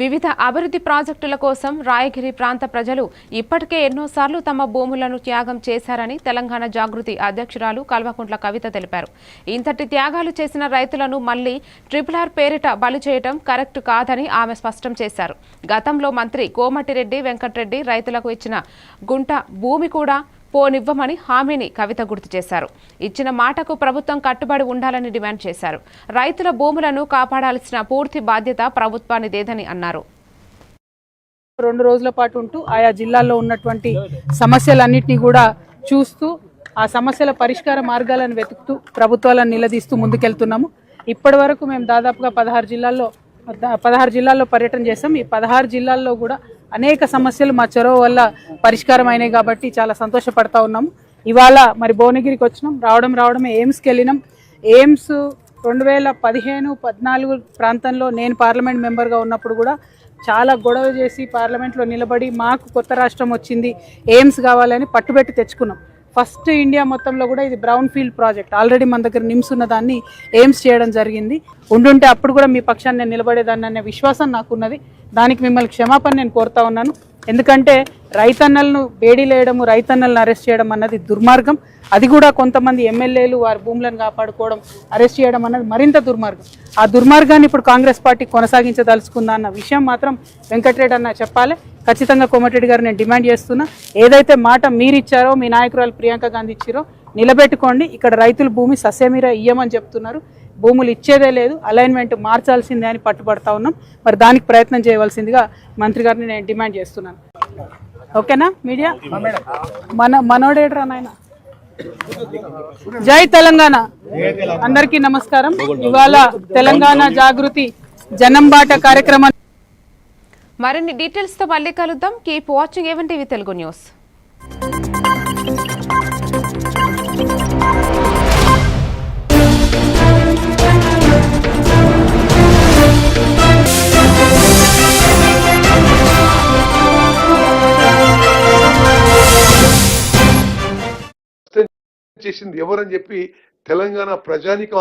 వివిధ అభివృద్ధి ప్రాజెక్టుల కోసం రాయగిరి ప్రాంత ప్రజలు ఇప్పటికే ఎన్నోసార్లు తమ భూములను త్యాగం చేశారని తెలంగాణ జాగృతి అధ్యక్షురాలు కల్వకుంట్ల కవిత తెలిపారు. ఇంతటి త్యాగాలు చేసిన రైతులను మళ్లీ RRR పేరిట బలి చేయడం కరెక్ట్ కాదని ఆమె స్పష్టం చేశారు. గతంలో మంత్రి కోమటిరెడ్డి వెంకటరెడ్డి రైతులకు ఇచ్చిన గుంట భూమి కూడా పోనివ్వమని హామీని కవిత గుర్తు చేశారు. ఇచ్చిన మాటకు ప్రభుత్వం కట్టుబడి ఉండాలని డిమాండ్ చేశారు. రైతుల భూములను కాపాడాల్సిన పూర్తి బాధ్యత ప్రభుత్వానిదేదని అన్నారు. 2 రోజుల పాటు ఉంటూ ఆయా జిల్లాల్లో ఉన్నటువంటి సమస్యలన్నింటినీ కూడా చూస్తూ ఆ సమస్యల పరిష్కార మార్గాలను వెతుకుతూ ప్రభుత్వాలను నిలదీస్తూ ముందుకెళ్తున్నాము. ఇప్పటి వరకు మేము దాదాపుగా 16 జిల్లాల్లో పర్యటన చేసాం. ఈ 16 జిల్లాల్లో కూడా అనేక సమస్యలు మా చొరవ వల్ల పరిష్కారం అయినాయి కాబట్టి చాలా సంతోషపడతా ఉన్నాము. ఇవాళ మరి భువనగిరికి వచ్చినాం. రావడమే ఎయిమ్స్కి వెళ్ళినాం. ఎయిమ్స్ 2015-14 ప్రాంతంలో నేను పార్లమెంట్ మెంబర్గా ఉన్నప్పుడు కూడా చాలా గొడవ చేసి పార్లమెంట్లో నిలబడి మాకు కొత్త రాష్ట్రం వచ్చింది, ఎయిమ్స్ కావాలని పట్టుబెట్టి తెచ్చుకున్నాం. ఫస్ట్ ఇండియా మొత్తంలో కూడా ఇది బ్రౌన్ ఫీల్డ్ ప్రాజెక్ట్. ఆల్రెడీ మన దగ్గర నిమ్స్ ఉన్న దాన్ని ఎయిమ్స్ చేయడం జరిగింది. ఉండుంటే అప్పుడు కూడా మీ పక్షాన్ని నేను నిలబడేదాన్ని అనే విశ్వాసం నాకున్నది. దానికి మిమ్మల్ని క్షమాపణ నేను కోరుతా ఉన్నాను. ఎందుకంటే రైతన్నలను బేడీలేయడము, రైతన్నలను అరెస్ట్ చేయడం అన్నది దుర్మార్గం. అది కూడా కొంతమంది ఎమ్మెల్యేలు వారి భూములను కాపాడుకోవడం, అరెస్ట్ చేయడం అన్నది మరింత దుర్మార్గం. ఆ దుర్మార్గాన్ని ఇప్పుడు కాంగ్రెస్ పార్టీ కొనసాగించదలుచుకుందా అన్న విషయం మాత్రం వెంకటరెడ్డి అన్న చెప్పాలి. ఖచ్చితంగా కోమటిరెడ్డి గారు నేను డిమాండ్ చేస్తున్నా, ఏదైతే మాట మీరు ఇచ్చారో, మీ నాయకురాలు ప్రియాంక గాంధీ ఇచ్చారో నిలబెట్టుకోండి. ఇక్కడ రైతులు భూమి సస్యమీర ఇయ్యమని చెప్తున్నారు. భూములు ఇచ్చేదే లేదు, అలైన్మెంట్ మార్చాల్సిందే అని పట్టుబడతా ఉన్నాం. మరి దానికి ప్రయత్నం చేయవలసిందిగా మంత్రి గారిని నేను డిమాండ్ చేస్తున్నాను. ఓకేనా మీడియా? మనోడేడ్రా నాయన. జై తెలంగాణ. అందరికీ నమస్కారం. ఇవాళ తెలంగాణ జాగృతి జనంబాట కార్యక్రమం. మరిన్ని డీటెయిల్స్ తో మళ్ళీ కలుద్దాం. Keep watching A1 TV Telugu news. చేసింది ఎవరని చెప్పి తెలంగాణ ప్రజానికి